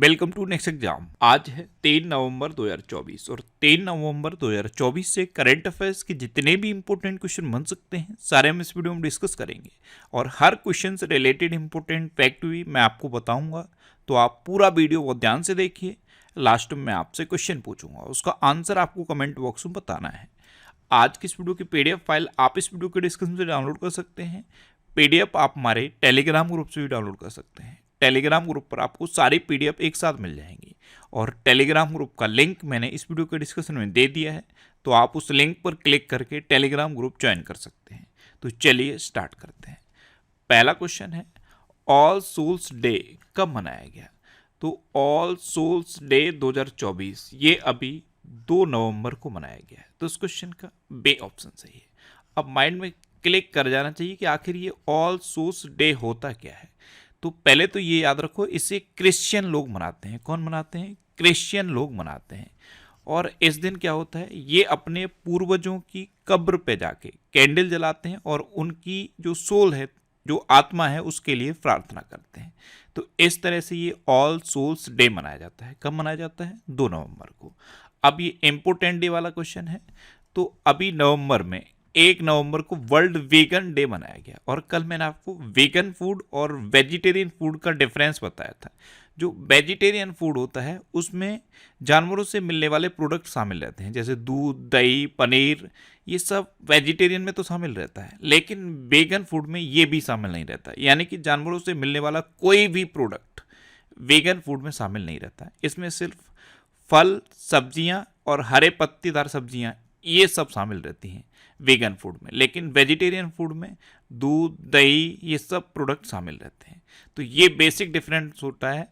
Welcome to next exam. आज है 3 नवंबर 2024 और 3 नवंबर 2024 से करंट अफेयर्स के जितने भी इंपॉर्टेंट क्वेश्चन बन सकते हैं सारे हम इस वीडियो में डिस्कस करेंगे और हर क्वेश्चन से रिलेटेड इंपॉर्टेंट फैक्ट भी मैं आपको बताऊंगा। तो आप पूरा वीडियो बहुत ध्यान से देखिए। लास्ट में मैं आपसे क्वेश्चन पूछूंगा, उसका आंसर आपको कमेंट बॉक्स में बताना है। आज की इस वीडियो की पीडीएफ फाइल आप इस वीडियो के डिस्क्रिप्शन से डाउनलोड कर सकते हैं। पीडीएफ आप हमारे टेलीग्राम ग्रुप से भी डाउनलोड कर सकते हैं। टेलीग्राम ग्रुप पर आपको सारी पीडीएफ एक साथ मिल जाएंगी और टेलीग्राम ग्रुप का लिंक मैंने इस वीडियो के डिस्क्रिप्शन में दे दिया है, तो आप उस लिंक पर क्लिक करके टेलीग्राम ग्रुप ज्वाइन कर सकते हैं। तो चलिए स्टार्ट करते हैं। पहला क्वेश्चन है, ऑल सोल्स डे कब मनाया गया? तो ऑल सोल्स डे 2024 ये अभी 2 नवंबर को मनाया गया है। तो इस क्वेश्चन का बे ऑप्शन सही है। अब माइंड में क्लिक कर जाना चाहिए कि आखिर ये ऑल सोल्स डे होता क्या है। तो पहले तो ये याद रखो, इसे क्रिश्चियन लोग मनाते हैं। कौन मनाते हैं? क्रिश्चियन लोग मनाते हैं। और इस दिन क्या होता है, ये अपने पूर्वजों की कब्र पे जाके कैंडल जलाते हैं और उनकी जो सोल है, जो आत्मा है, उसके लिए प्रार्थना करते हैं। तो इस तरह से ये ऑल सोल्स डे मनाया जाता है। कब मनाया जाता है? 2 नवंबर को। अब ये इम्पोर्टेंट डे वाला क्वेश्चन है। तो अभी नवंबर में 1 नवंबर को वर्ल्ड वेगन डे मनाया गया और कल मैंने आपको वेगन फूड और वेजिटेरियन फूड का डिफरेंस बताया था। जो वेजिटेरियन फूड होता है उसमें जानवरों से मिलने वाले प्रोडक्ट शामिल रहते हैं, जैसे दूध, दही, पनीर, ये सब वेजिटेरियन में तो शामिल रहता है, लेकिन वेगन फूड में ये भी शामिल नहीं रहता। यानी कि जानवरों से मिलने वाला कोई भी प्रोडक्ट वेगन फूड में शामिल नहीं रहता है। इसमें सिर्फ फल, सब्जियां और हरे पत्तीदार सब्जियां ये सब शामिल रहती हैं वेगन फूड में, लेकिन वेजिटेरियन फूड में दूध, दही, ये सब प्रोडक्ट शामिल रहते हैं। तो ये बेसिक डिफरेंस होता है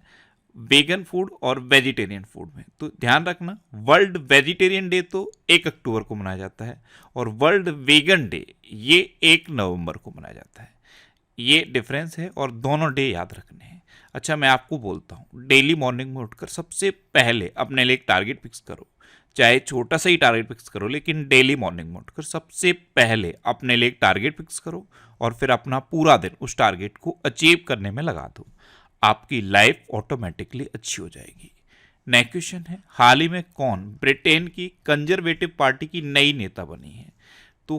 वेगन फूड और वेजिटेरियन फूड में। तो ध्यान रखना, वर्ल्ड वेजिटेरियन डे तो 1 अक्टूबर को मनाया जाता है और वर्ल्ड वेगन डे ये 1 नवंबर को मनाया जाता है। ये डिफरेंस है और दोनों डे याद रखने हैं। अच्छा, मैं आपको बोलता हूँ, डेली मॉर्निंग में उठकर सबसे पहले अपने लिए एक टारगेट फिक्स करो। चाहे छोटा सा ही टारगेट फिक्स करो, लेकिन डेली मॉर्निंग में उठकर सबसे पहले अपने लिए एक टारगेट फिक्स करो और फिर अपना पूरा दिन उस टारगेट को अचीव करने में लगा दो। आपकी लाइफ ऑटोमेटिकली अच्छी हो जाएगी। नेक्स्ट क्वेश्चन है, हाल ही में कौन ब्रिटेन की कंजर्वेटिव पार्टी की नई नेता बनी है? तो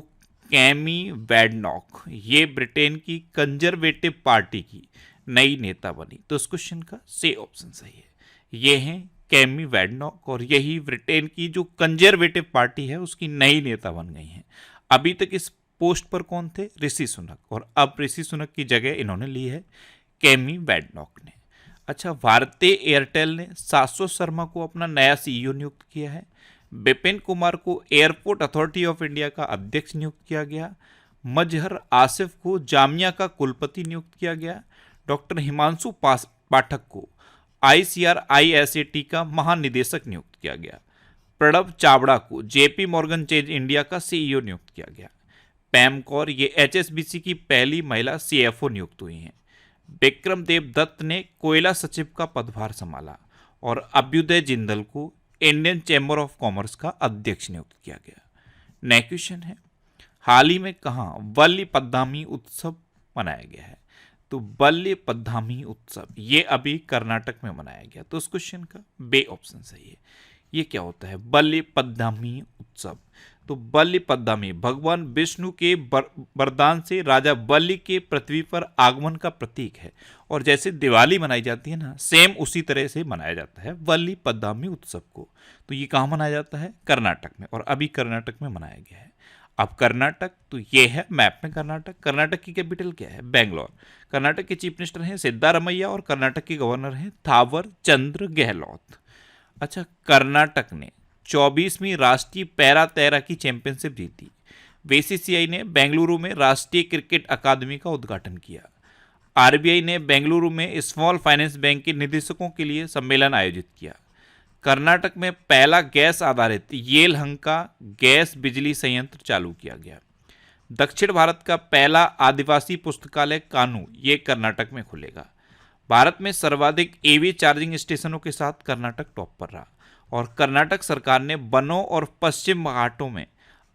कैमी वैडनॉक ये ब्रिटेन की कंजर्वेटिव पार्टी की नई नेता बनी। तो इस क्वेश्चन का सी ऑप्शन सही है। ये हैं कैमी वैडनॉक और यही ब्रिटेन की जो कंजर्वेटिव पार्टी है उसकी नई नेता बन गई हैं। अभी तक इस पोस्ट पर कौन थे? ऋषि सुनक, और अब ऋषि सुनक की जगह इन्होंने ली है कैमी वैडनॉक ने। अच्छा, भारतीय एयरटेल ने शाश्वत शर्मा को अपना नया सीईओ नियुक्त किया है। विपिन कुमार को एयरपोर्ट अथॉरिटी ऑफ इंडिया का अध्यक्ष नियुक्त किया गया। मजहर आसिफ को जामिया का कुलपति नियुक्त किया गया। डॉक्टर हिमांशु पाठक को ICRISAT का महानिदेशक नियुक्त किया गया। प्रणब चावड़ा को JP मॉर्गन चेज इंडिया का CEO नियुक्त किया गया। पैम कौर ये HSBC की पहली महिला CFO नियुक्त हुई हैं। विक्रम देव दत्त ने कोयला सचिव का पदभार संभाला और अभ्युदय जिंदल को इंडियन चैम्बर ऑफ कॉमर्स का अध्यक्ष नियुक्त किया गया। नेक्स्ट क्वेश्चन है, हाल ही में कहाँ वल्ली पद्दामी उत्सव मनाया गया है? तो वल्ली पद्दामी उत्सव ये अभी कर्नाटक में मनाया गया। तो इस क्वेश्चन का बे ऑप्शन सही है। ये क्या होता है वल्ली पद्दामी उत्सव? तो वल्ली पद्दामी भगवान विष्णु के वरदान से राजा बलि के पृथ्वी पर आगमन का प्रतीक है। और जैसे दिवाली मनाई जाती है ना, सेम उसी तरह से मनाया जाता है वल्ली पद्दामी उत्सव को। तो ये कहाँ मनाया जाता है? कर्नाटक में, और अभी कर्नाटक में मनाया गया है। अब कर्नाटक, तो ये है मैप में कर्नाटक। कर्नाटक की कैपिटल क्या है? बेंगलोर। कर्नाटक के चीफ मिनिस्टर हैं सिद्धारमैया और कर्नाटक के गवर्नर हैं थावर चंद्र गहलोत। अच्छा, कर्नाटक ने 24वीं राष्ट्रीय पैरा तैराकी चैंपियनशिप जीती। बीसीसीआई ने बेंगलुरु में राष्ट्रीय क्रिकेट अकादमी का उद्घाटन किया। RBI ने बेंगलुरु में स्मॉल फाइनेंस बैंक के निदेशकों के लिए सम्मेलन आयोजित किया। कर्नाटक में पहला गैस आधारित येलहंका गैस बिजली संयंत्र चालू किया गया। दक्षिण भारत का पहला आदिवासी पुस्तकालय कानू ये कर्नाटक में खुलेगा। भारत में सर्वाधिक EV चार्जिंग स्टेशनों के साथ कर्नाटक टॉप पर रहा। और कर्नाटक सरकार ने वनों और पश्चिम घाटों में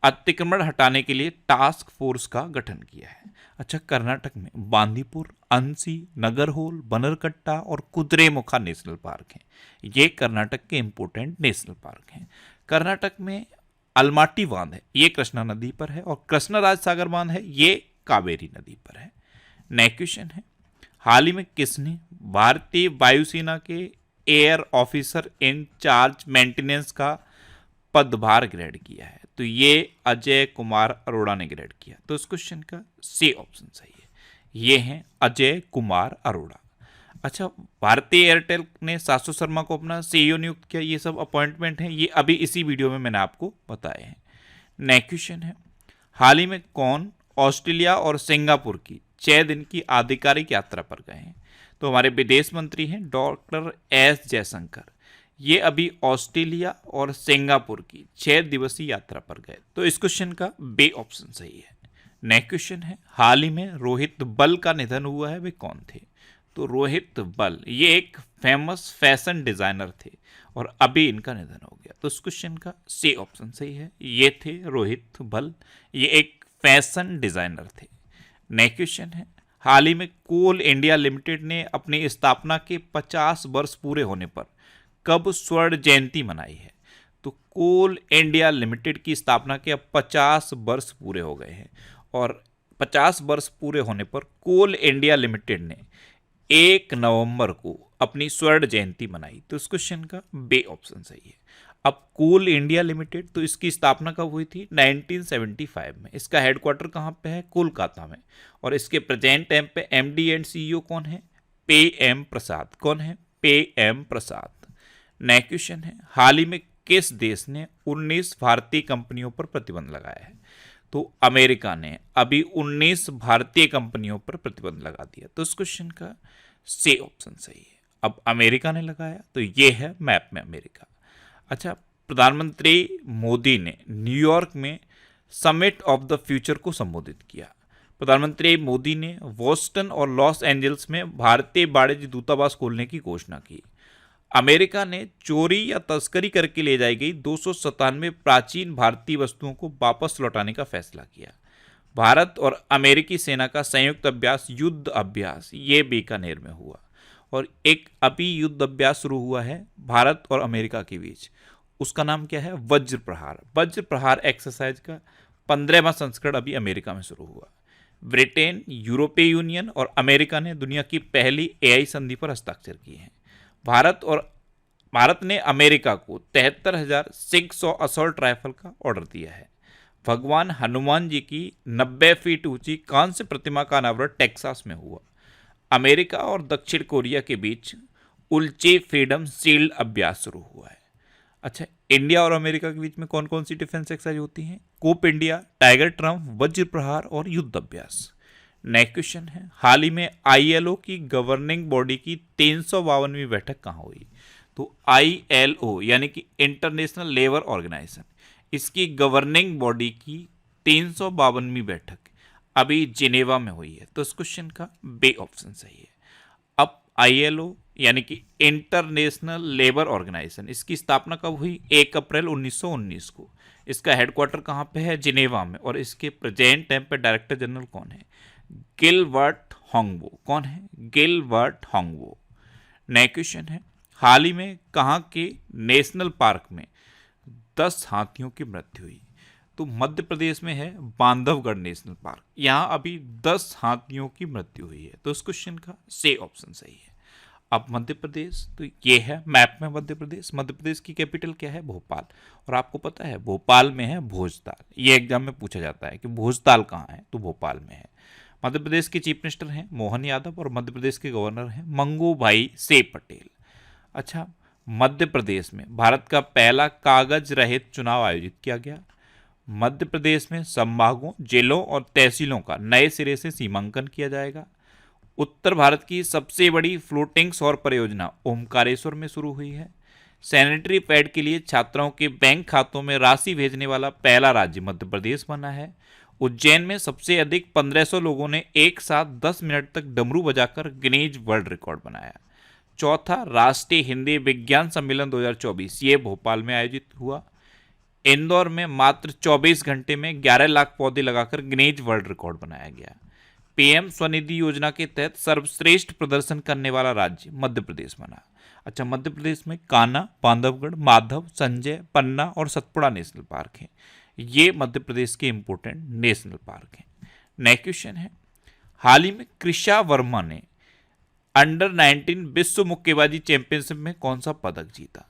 अतिक्रमण हटाने के लिए टास्क फोर्स का गठन किया है। अच्छा, कर्नाटक में बांदीपुर, अंसी, नगरहोल, बनरकट्टा और कुद्रेमुखा नेशनल पार्क हैं। ये कर्नाटक के इंपॉर्टेंट नेशनल पार्क हैं। कर्नाटक में अलमाटी बांध है, ये कृष्णा नदी पर है, और कृष्णराज सागर बांध है, ये कावेरी नदी पर है। नेक्स्ट क्वेश्चन है, हाल ही में किसने भारतीय वायुसेना के air officer in charge maintenance का पदभार ग्रहण किया है? तो ये अजय कुमार अरोड़ा ने ग्रहण किया। तो इस क्वेश्चन का सी ऑप्शन सही है, ये हैं अजय कुमार अरोड़ा। अच्छा, भारतीय एयरटेल ने सासू शर्मा को अपना सीईओ नियुक्त किया। ये सब अपॉइंटमेंट हैं, ये अभी इसी वीडियो में मैंने आपको बताए हैं। नेक्स्ट क्वेश्चन है, हाल ही में कौन ऑस्ट्रेलिया और सिंगापुर की 6 दिन की आधिकारिक यात्रा पर गए हैं? तो हमारे विदेश मंत्री हैं डॉक्टर एस जयशंकर। ये अभी ऑस्ट्रेलिया और सिंगापुर की 6 दिवसीय यात्रा पर गए। तो इस क्वेश्चन का बी ऑप्शन सही है। नेक्स्ट क्वेश्चन है, हाल ही में रोहित बल का निधन हुआ है, वे कौन थे? तो रोहित बल ये एक फेमस फैशन डिजाइनर थे और अभी इनका निधन हो गया। तो इस क्वेश्चन का सी ऑप्शन सही है, ये थे रोहित बल, ये एक फैशन डिजाइनर थे। नेक्स्ट क्वेश्चन है, हाल ही में कोल इंडिया लिमिटेड ने अपनी स्थापना के 50 वर्ष पूरे होने पर कब स्वर्ण जयंती मनाई है? तो कोल इंडिया लिमिटेड की स्थापना के अब 50 वर्ष पूरे हो गए हैं, और 50 वर्ष पूरे होने पर कोल इंडिया लिमिटेड ने 1 नवंबर को अपनी स्वर्ण जयंती मनाई। तो इस क्वेश्चन का बी ऑप्शन सही है। अब कोल इंडिया लिमिटेड, तो इसकी स्थापना कब हुई थी? 1975 में। इसका हेडक्वार्टर कहाँ पे है? कोलकाता में। और इसके प्रेजेंट टाइम पे एमडी एंड सीईओ कौन है? पे एम प्रसाद। कौन है? पे एम प्रसाद। नेक्स्ट क्वेश्चन है, हाल ही में किस देश ने 19 भारतीय कंपनियों पर प्रतिबंध लगाया है? तो अमेरिका ने अभी 19 भारतीय कंपनियों पर प्रतिबंध लगा दिया। तो इस क्वेश्चन का सी ऑप्शन सही है। अब अमेरिका ने लगाया, तो ये है मैप में अमेरिका। अच्छा, प्रधानमंत्री मोदी ने न्यूयॉर्क में समिट ऑफ द फ्यूचर को संबोधित किया। प्रधानमंत्री मोदी ने बोस्टन और लॉस एंजल्स में भारतीय वाणिज्य दूतावास खोलने की घोषणा की। अमेरिका ने चोरी या तस्करी करके ले जाई गई 297 प्राचीन भारतीय वस्तुओं को वापस लौटाने का फैसला किया। भारत और अमेरिकी सेना का संयुक्त अभ्यास, युद्ध अभ्यास, ये बीकानेर में हुआ। और एक अभी युद्ध अभ्यास शुरू हुआ है भारत और अमेरिका के बीच, उसका नाम क्या है? वज्र प्रहार। वज्र प्रहार एक्सरसाइज का 15वां संस्करण अभी अमेरिका में शुरू हुआ। ब्रिटेन, यूरोपीय यूनियन और अमेरिका ने दुनिया की पहली एआई संधि पर हस्ताक्षर किए हैं। भारत ने अमेरिका को 73,600 असॉल्ट राइफल का ऑर्डर दिया है। भगवान हनुमान जी की 90 फीट ऊंची कांस्य प्रतिमा का अनावरण टेक्सास में हुआ। अमेरिका और दक्षिण कोरिया के बीच उल्चे फ्रीडम शील्ड अभ्यास शुरू हुआ है। अच्छा, इंडिया और अमेरिका के बीच में कौन कौन सी डिफेंस एक्सरसाइज होती हैं? कोप इंडिया, टाइगर ट्रम्प, वज्र प्रहार और युद्ध अभ्यास। नेक्स्ट क्वेश्चन है, हाल ही में आईएलओ की गवर्निंग बॉडी की 352वीं बैठक कहाँ हुई? तो आईएलओ यानी कि इंटरनेशनल लेबर ऑर्गेनाइजेशन, इसकी गवर्निंग बॉडी की 352वीं बैठक अभी जिनेवा में हुई है। तो इस क्वेश्चन का बी ऑप्शन सही है। अब आईएलओ यानी कि इंटरनेशनल लेबर ऑर्गेनाइजेशन, इसकी स्थापना कब हुई? 1 अप्रैल 1919 को। इसका हेडक्वार्टर कहाँ पे है? जिनेवा में। और इसके प्रेजेंट टाइम पे डायरेक्टर जनरल कौन है? Gilbert Houngbo. कौन है? Gilbert Houngbo. नेक्स्ट क्वेश्चन है, हाल ही में कहाँ के नेशनल पार्क में 10 हाथियों की मृत्यु हुई? तो मध्य प्रदेश में है बांधवगढ़ नेशनल पार्क, यहाँ अभी 10 हाथियों की मृत्यु हुई है। तो इस क्वेश्चन का सी ऑप्शन सही है। अब मध्य प्रदेश, तो ये है मैप में मध्य प्रदेश। मध्य प्रदेश की कैपिटल क्या है? भोपाल। और आपको पता है भोपाल में है भोजताल। ये एग्जाम में पूछा जाता है कि भोजताल कहाँ है, तो भोपाल में है। मध्य प्रदेश के चीफ मिनिस्टर हैं मोहन यादव और मध्य प्रदेश के गवर्नर हैं मंगू भाई से पटेल। अच्छा, मध्य प्रदेश में भारत का पहला कागज रहित चुनाव आयोजित किया गया। मध्य प्रदेश में संभागों, जिलों और तहसीलों का नए सिरे से सीमांकन किया जाएगा। उत्तर भारत की सबसे बड़ी फ्लोटिंग सौर परियोजना ओमकारेश्वर में शुरू हुई है। सैनिटरी पैड के लिए छात्राओं के बैंक खातों में राशि भेजने वाला पहला राज्य मध्य प्रदेश बना है। उज्जैन में सबसे अधिक 1500 लोगों ने एक साथ 10 मिनट तक डमरू बजाकर गिनीज वर्ल्ड रिकॉर्ड बनाया। चौथा राष्ट्रीय हिंदी विज्ञान सम्मेलन 2024 ये भोपाल में आयोजित हुआ। इंदौर में मात्र 24 घंटे में 11 लाख पौधे लगाकर गिनीज वर्ल्ड रिकॉर्ड बनाया गया। पीएम स्वनिधि योजना के तहत सर्वश्रेष्ठ प्रदर्शन करने वाला राज्य मध्य प्रदेश बना। अच्छा, मध्य प्रदेश में कान्हा, बांधवगढ़, माधव, संजय, पन्ना और सतपुड़ा नेशनल पार्क हैं। ये मध्य प्रदेश के इंपोर्टेंट नेशनल पार्क हैं। नेक्स्ट क्वेश्चन है, हाल ही में कृषा वर्मा ने अंडर 19 विश्व मुक्केबाजी चैंपियनशिप में कौन सा पदक जीता?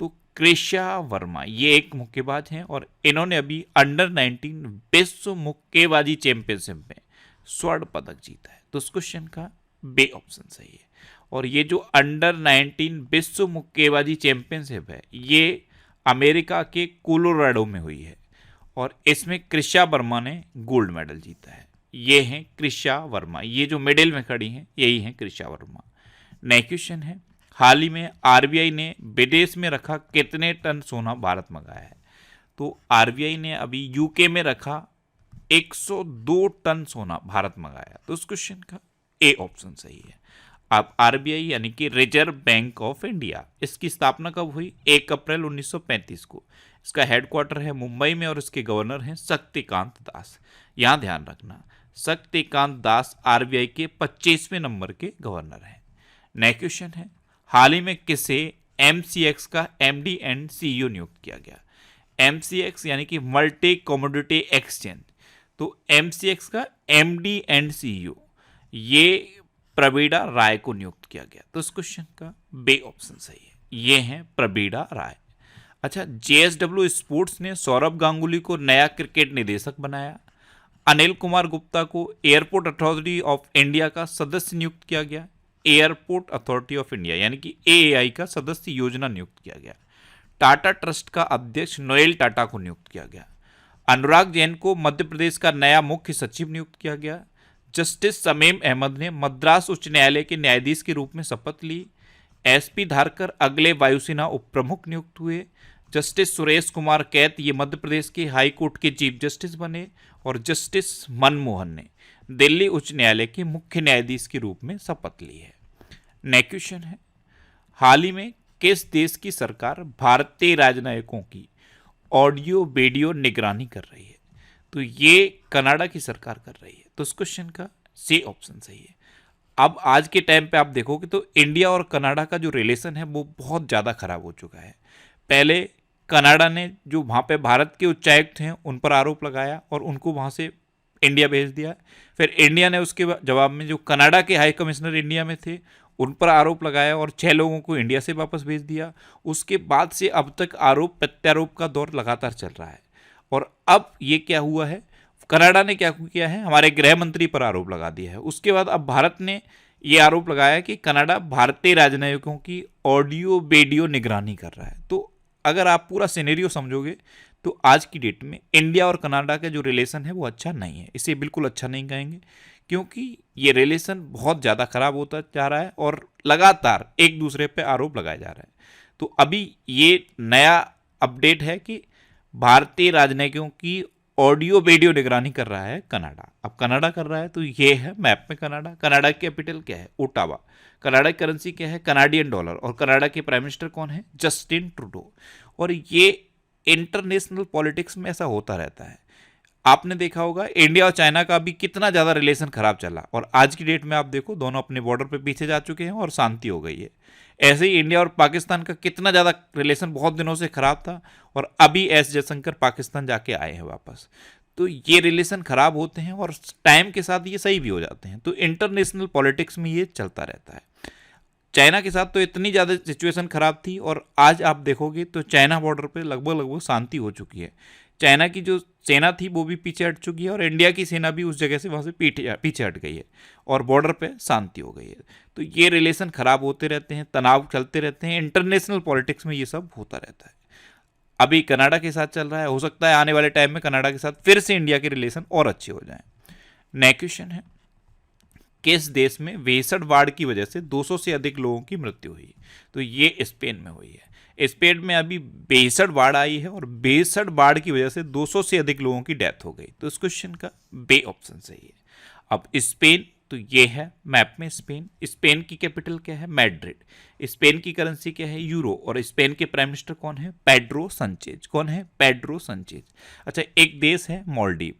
तो कृषा वर्मा ये एक मुक्केबाज हैं और इन्होंने अभी अंडर 19 विश्व मुक्केबाजी चैंपियनशिप में स्वर्ण पदक जीता है। तो इस क्वेश्चन का बे ऑप्शन सही है। और ये जो अंडर 19 विश्व मुक्केबाजी चैंपियनशिप है ये अमेरिका के कोलोराडो में हुई है और इसमें कृषा वर्मा ने गोल्ड मेडल जीता है। ये हैं कृषा वर्मा, ये जो मिडिल में खड़ी हैं यही हैं कृषा वर्मा। नेक्स्ट क्वेश्चन है, हाल ही में आरबीआई ने विदेश में रखा कितने टन सोना भारत मंगाया है? तो आरबीआई ने अभी यूके में रखा 102 टन सोना भारत मंगाया। तो उस क्वेश्चन का ए ऑप्शन सही है। अब आरबीआई यानी कि रिजर्व बैंक ऑफ इंडिया, इसकी स्थापना कब हुई? 1 अप्रैल 1935 को। इसका हेडक्वार्टर है मुंबई में और इसके गवर्नर हैं शक्तिकांत दास। यहाँ ध्यान रखना, शक्तिकांत दास आरबीआई के 25वें नंबर के गवर्नर हैं। नेक्स्ट क्वेश्चन है, हाल ही में किसे एमसीएक्स का एमडी एंड सीईओ नियुक्त किया गया? एमसीएक्स यानी कि मल्टी कमोडिटी एक्सचेंज, तो एमसीएक्स का एमडी एंड सीईओ ये प्रवीड़ा राय को नियुक्त किया गया। तो इस क्वेश्चन का बे ऑप्शन सही है, ये हैं प्रवीड़ा राय। अच्छा, जेएसडब्ल्यू स्पोर्ट्स ने सौरभ गांगुली को नया क्रिकेट निदेशक बनाया। अनिल कुमार गुप्ता को एयरपोर्ट अथॉरिटी ऑफ इंडिया का सदस्य नियुक्त किया गया। एयरपोर्ट अथॉरिटी ऑफ इंडिया यानी कि एएआई का सदस्य योजना नियुक्त किया गया। टाटा ट्रस्ट का अध्यक्ष नोएल टाटा को नियुक्त किया गया। अनुराग जैन को मध्य प्रदेश का नया मुख्य सचिव नियुक्त किया गया। जस्टिस शमीम अहमद ने मद्रास उच्च न्यायालय के न्यायाधीश के रूप में शपथ ली। एसपी धारकर अगले वायुसेना उप प्रमुख नियुक्त हुए। जस्टिस सुरेश कुमार कैत ये मध्य प्रदेश के हाई कोर्ट के चीफ जस्टिस बने और जस्टिस मनमोहन ने दिल्ली उच्च न्यायालय के मुख्य न्यायाधीश के रूप में शपथ ली है। नेक्स्ट क्वेश्चन है, हाल ही में किस देश की सरकार भारतीय राजनयिकों की ऑडियो वीडियो निगरानी कर रही है? तो ये कनाडा की सरकार कर रही है। तो इस क्वेश्चन का सी ऑप्शन सही है। अब आज के टाइम पे आप देखोगे तो इंडिया और कनाडा का जो रिलेशन है वो बहुत ज़्यादा खराब हो चुका है। पहले कनाडा ने जो वहाँ पे भारत के उच्चायुक्त हैं उन पर आरोप लगाया और उनको वहाँ से इंडिया भेज दिया। फिर इंडिया ने उसके जवाब में जो कनाडा के हाई कमिश्नर इंडिया में थे उन पर आरोप लगाया और 6 लोगों को इंडिया से वापस भेज दिया। उसके बाद से अब तक आरोप प्रत्यारोप का दौर लगातार चल रहा है। और अब ये क्या हुआ है, कनाडा ने क्या किया है, हमारे गृह मंत्री पर आरोप लगा दिया है। उसके बाद अब भारत ने ये आरोप लगाया कि कनाडा भारतीय राजनयिकों की ऑडियो वीडियो निगरानी कर रहा है। तो अगर आप पूरा सिनेरियो समझोगे तो आज की डेट में इंडिया और कनाडा का जो रिलेशन है वो अच्छा नहीं है। इसे बिल्कुल अच्छा नहीं कहेंगे क्योंकि ये रिलेशन बहुत ज़्यादा खराब होता जा रहा है और लगातार एक दूसरे पे आरोप लगाया जा रहा है। तो अभी ये नया अपडेट है कि भारतीय राजनयिकों की ऑडियो वीडियो निगरानी कर रहा है कनाडा। अब कनाडा कर रहा है तो ये है मैप में कनाडा। कनाडा की कैपिटल क्या है? ओटावा। कनाडा की करेंसी क्या है? Canadian dollar. और कनाडा के प्राइम मिनिस्टर कौन है? Justin Trudeau. और ये इंटरनेशनल पॉलिटिक्स में ऐसा होता रहता है। आपने देखा होगा इंडिया और चाइना का भी कितना ज़्यादा रिलेशन खराब चला और आज की डेट में आप देखो दोनों अपने बॉर्डर पे पीछे जा चुके हैं और शांति हो गई है। ऐसे ही इंडिया और पाकिस्तान का कितना ज़्यादा रिलेशन बहुत दिनों से खराब था और अभी एस जयशंकर पाकिस्तान जाके आए हैं वापस। तो ये रिलेशन खराब होते हैं और टाइम के साथ ये सही भी हो जाते हैं। तो इंटरनेशनल पॉलिटिक्स में ये चलता रहता है। चाइना के साथ तो इतनी ज़्यादा सिचुएशन खराब थी और आज आप देखोगे तो चाइना बॉर्डर पे लगभग शांति हो चुकी है। चाइना की जो सेना थी वो भी पीछे हट चुकी है और इंडिया की सेना भी उस जगह से वहाँ से पीछे हट गई है और बॉर्डर पे शांति हो गई है। तो ये रिलेशन खराब होते रहते हैं, तनाव चलते रहते हैं। इंटरनेशनल पॉलिटिक्स में ये सब होता रहता है। अभी कनाडा के साथ चल रहा है, हो सकता है आने वाले टाइम में कनाडा के साथ फिर से इंडिया के रिलेशन और अच्छे हो जाएं। नेक्स्ट क्वेश्चन है, किस देश में वेसड़ बाढ़ की वजह से 200 से अधिक लोगों की मृत्यु हुई? तो ये स्पेन में हुई है। स्पेन में अभी बेसड़ बाढ़ आई है और बेसड़ बाढ़ की वजह से 200 से अधिक लोगों की डेथ हो गई। तो इस क्वेश्चन का बे ऑप्शन सही है। अब स्पेन तो ये है मैप में स्पेन। स्पेन की कैपिटल क्या है? मैड्रिड। स्पेन की करेंसी क्या है? यूरो। और स्पेन के प्राइम मिनिस्टर कौन है? पेड्रो संचेज। कौन है? पेड्रो संचेज। अच्छा, एक देश है मालदीव।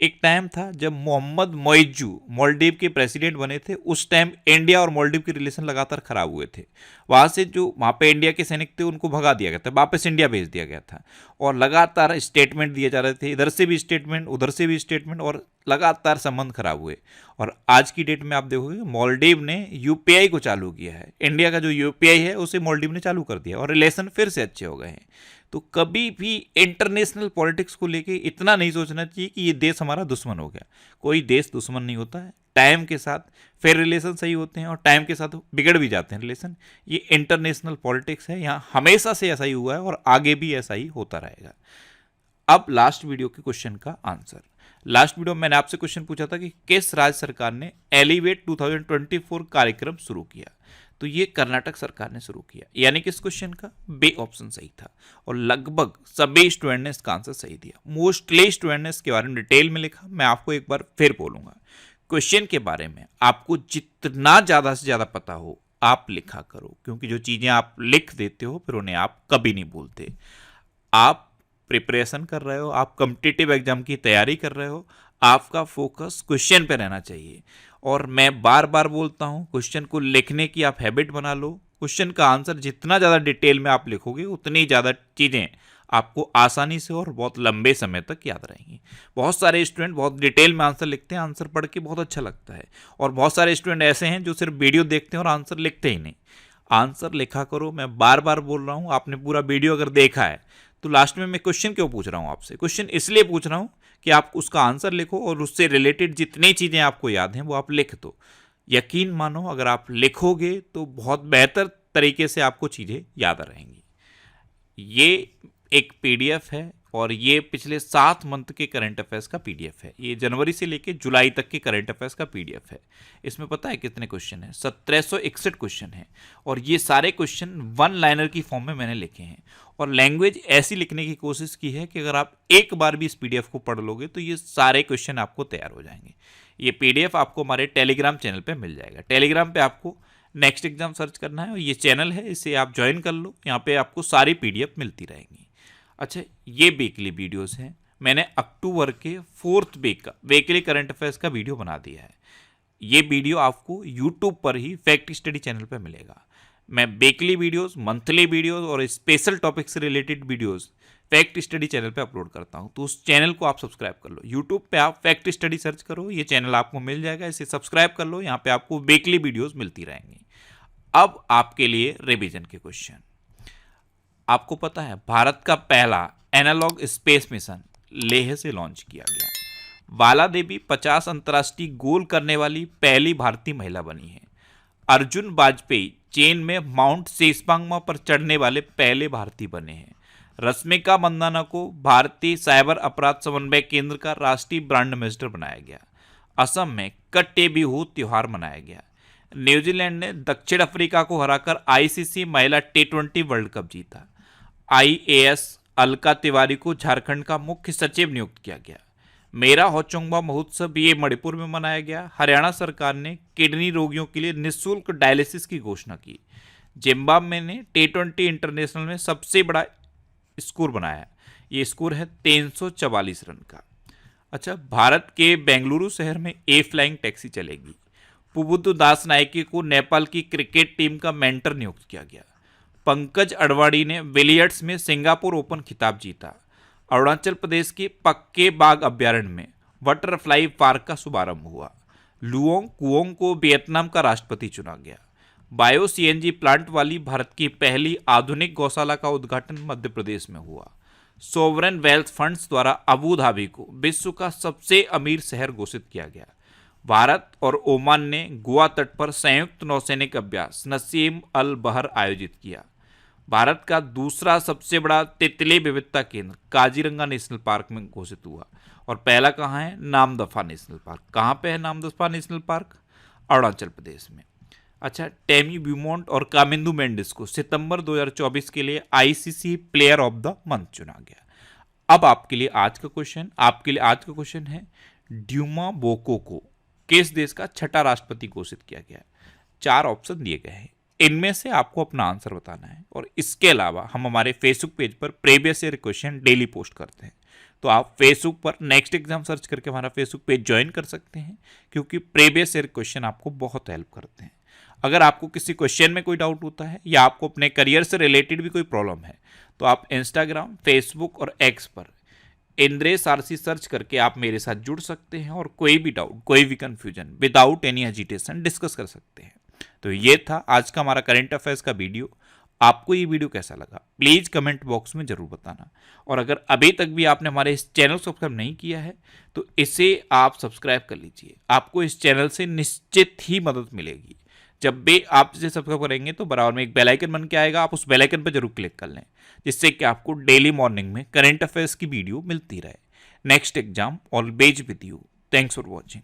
एक टाइम था जब मोहम्मद मोइज्जू मालदीव के प्रेसिडेंट बने थे, उस टाइम इंडिया और मालदीव के रिलेशन लगातार खराब हुए थे। वहाँ से जो वहाँ पे इंडिया के सैनिक थे उनको भगा दिया गया था, वापस इंडिया भेज दिया गया था, और लगातार स्टेटमेंट दिए जा रहे थे, इधर से भी स्टेटमेंट उधर से भी स्टेटमेंट, और लगातार संबंध खराब हुए। और आज की डेट में आप देखोगे मालदीव ने यूपीआई को चालू किया है, इंडिया का जो यूपीआई है उसे मालदीव ने चालू कर दिया और रिलेशन फिर से अच्छे हो गए हैं। तो कभी भी इंटरनेशनल पॉलिटिक्स को लेके इतना नहीं सोचना चाहिए कि ये देश हमारा दुश्मन हो गया। कोई देश दुश्मन नहीं होता है, टाइम के साथ फिर रिलेशन सही होते हैं और टाइम के साथ बिगड़ भी जाते हैं रिलेशन। ये इंटरनेशनल पॉलिटिक्स है, यहाँ हमेशा से ऐसा ही हुआ है और आगे भी ऐसा ही होता रहेगा। अब लास्ट वीडियो के क्वेश्चन का आंसर। लास्ट वीडियो में मैंने आपसे क्वेश्चन पूछा था कि किस राज्य सरकार ने एलिवेट 2024 कार्यक्रम शुरू किया, तो ये कर्नाटक सरकार ने शुरू किया, यानी कि इस क्वेश्चन का बे ऑप्शन सही था और लगभग सभी स्टूडेंट ने इसका आंसर सही दिया। मोस्टली स्टूडेंट ने इसके बारे में डिटेल में लिखा। मैं आपको एक बार फिर बोलूंगा, क्वेश्चन के बारे में आपको जितना ज़्यादा से ज़्यादा पता हो आप लिखा करो, क्योंकि जो चीज़ें आप लिख देते हो फिर उन्हें आप कभी नहीं भूलते। आप प्रिपरेशन कर रहे हो, आप कॉम्पिटिटिव एग्जाम की तैयारी कर रहे हो, आपका फोकस क्वेश्चन पे रहना चाहिए। और मैं बार बार बोलता हूँ, क्वेश्चन को लिखने की आप हैबिट बना लो। क्वेश्चन का आंसर जितना ज़्यादा डिटेल में आप लिखोगे उतनी ज़्यादा चीज़ें आपको आसानी से और बहुत लंबे समय तक याद रहेंगी। बहुत सारे स्टूडेंट बहुत डिटेल में आंसर लिखते हैं, आंसर पढ़ के बहुत अच्छा लगता है, और बहुत सारे स्टूडेंट ऐसे हैं जो सिर्फ वीडियो देखते हैं और आंसर लिखते ही नहीं। आंसर लिखा करो। मैं बार बार बोल रहा हूँ, आपने पूरा वीडियो अगर देखा है तो लास्ट में मैं क्वेश्चन क्यों पूछ रहा हूँ आपसे? क्वेश्चन इसलिए पूछ रहा हूँ कि आप उसका आंसर लिखो और उससे रिलेटेड जितनी चीज़ें आपको याद हैं वो आप लिख दो। यकीन मानो, अगर आप लिखोगे तो बहुत बेहतर तरीके से आपको चीज़ें याद रहेंगी। ये एक पीडीएफ है और ये पिछले 7 मंथ के करंट अफेयर्स का पीडीएफ है। ये जनवरी से लेके जुलाई तक के करंट अफेयर्स का पीडीएफ है। इसमें पता है कितने क्वेश्चन हैं? 1761 क्वेश्चन हैं, और ये सारे क्वेश्चन वन लाइनर की फॉर्म में मैंने लिखे हैं, और लैंग्वेज ऐसी लिखने की कोशिश की है कि अगर आप एक बार भी इस पीडीएफ को पढ़ लोगे तो ये सारे क्वेश्चन आपको तैयार हो जाएंगे। ये पीडीएफ आपको हमारे टेलीग्राम चैनल पे मिल जाएगा। टेलीग्राम पे आपको नेक्स्ट एग्जाम सर्च करना है और ये चैनल है, इसे आप ज्वाइन कर लो। यहाँ पे आपको सारी पीडीएफ मिलती रहेंगी। अच्छा, ये वीकली वीडियोस हैं। मैंने अक्टूबर के 4th वीक का वीकली करंट अफेयर्स का वीडियो बना दिया है। ये वीडियो आपको यूट्यूब पर ही फैक्ट स्टडी चैनल पर मिलेगा। मैं वीकली वीडियोस, मंथली वीडियोस और स्पेशल टॉपिक से related videos fact study channel पे अपलोड करता हूँ, तो उस चैनल को आप सब्सक्राइब कर लो। यूट्यूब पे आप फैक्ट स्टडी सर्च करो, ये चैनल आपको मिल जाएगा, इसे सब्सक्राइब कर लो। यहाँ पे आपको वीकली वीडियोस मिलती रहेंगी। अब आपके लिए रिवीजन के क्वेश्चन। आपको पता है भारत का पहला एनालॉग स्पेस मिशन लेह से लॉन्च किया गया। बाला देवी 50 अंतर्राष्ट्रीय गोल करने वाली पहली भारतीय महिला बनी है। अर्जुन वाजपेयी चीन में माउंट सेसपांगमा पर चढ़ने वाले पहले भारतीय बने हैं। रश्मिका मंदाना को भारतीय साइबर अपराध समन्वय केंद्र का राष्ट्रीय ब्रांड एम्बेसडर बनाया गया। असम में कट्टे बिहू त्योहार मनाया गया। न्यूजीलैंड ने दक्षिण अफ्रीका को हराकर आईसीसी महिला T20 वर्ल्ड कप जीता। आईएएस अलका तिवारी को झारखंड का मुख्य सचिव नियुक्त किया गया। मेरा होचोंगबा महोत्सव ये मणिपुर में मनाया गया। हरियाणा सरकार ने किडनी रोगियों के लिए निःशुल्क डायलिसिस की घोषणा की। जिम्बाब्वे ने T20 इंटरनेशनल में सबसे बड़ा स्कोर बनाया। ये स्कोर है 344 रन का। अच्छा, भारत के बेंगलुरु शहर में ए फ्लाइंग टैक्सी चलेगी। पुबुद्धु दास नायके को नेपाल की क्रिकेट टीम का मेंटर नियुक्त किया गया। पंकज अडवाणी ने विलियर्ड्स में सिंगापुर ओपन खिताब जीता। अरुणाचल प्रदेश के पक्के बाग अभ्यारण्य में बटरफ्लाई पार्क का शुभारंभ हुआ। लुओंग कुओंग को वियतनाम का राष्ट्रपति चुना गया। बायो सीएनजी प्लांट वाली भारत की पहली आधुनिक गौशाला का उद्घाटन मध्य प्रदेश में हुआ। सोवरेन वेल्थ फंड्स द्वारा अबू धाबी को विश्व का सबसे अमीर शहर घोषित किया गया। भारत और ओमान ने गोवा तट पर संयुक्त नौसैनिक अभ्यास नसीम अल बहर आयोजित किया। भारत का दूसरा सबसे बड़ा तितली विविधता केंद्र काजीरंगा नेशनल पार्क में घोषित हुआ। और पहला कहाँ है? Namdapha national park. कहाँ पे है नामदफा नेशनल पार्क? अरुणाचल प्रदेश में। अच्छा, टेमी ब्यूमोंट और कामिंदु मेंडिस को सितंबर 2024 के लिए ICC player of the month चुना गया। अब आपके लिए आज का क्वेश्चन है, ड्यूमा बोको को किस देश का छठा राष्ट्रपति घोषित किया गया? 4 ऑप्शन दिए गए हैं, इनमें से आपको अपना आंसर बताना है। और इसके अलावा हम हमारे फेसबुक पेज पर previous year question daily post करते हैं, तो आप फेसबुक पर नेक्स्ट एग्जाम सर्च करके हमारा फेसबुक पेज ज्वाइन कर सकते हैं, क्योंकि प्रीवियस ईयर क्वेश्चन आपको बहुत हेल्प करते हैं। अगर आपको किसी क्वेश्चन में कोई डाउट होता है या आपको अपने करियर से रिलेटेड भी कोई प्रॉब्लम है, तो आप इंस्टाग्राम, फेसबुक और एक्स पर इंद्रेश आरसी सर्च करके आप मेरे साथ जुड़ सकते हैं और कोई भी डाउट, कोई भी confusion without any hesitation discuss कर सकते हैं। तो ये था आज का हमारा करंट अफेयर्स का वीडियो। आपको ये वीडियो कैसा लगा प्लीज कमेंट बॉक्स में जरूर बताना, और अगर अभी तक भी आपने हमारे इस चैनल को सब्सक्राइब नहीं किया है तो इसे आप सब्सक्राइब कर लीजिए। आपको इस चैनल से निश्चित ही मदद मिलेगी। जब भी आप इसे सब्सक्राइब करेंगे तो बराबर में एक बेल आइकन बन के आएगा, आप उस बेल आइकन पर जरूर क्लिक कर लें, जिससे कि आपको डेली मॉर्निंग में करंट अफेयर्स की वीडियो मिलती रहे। Next exam always with you. Thanks for watching.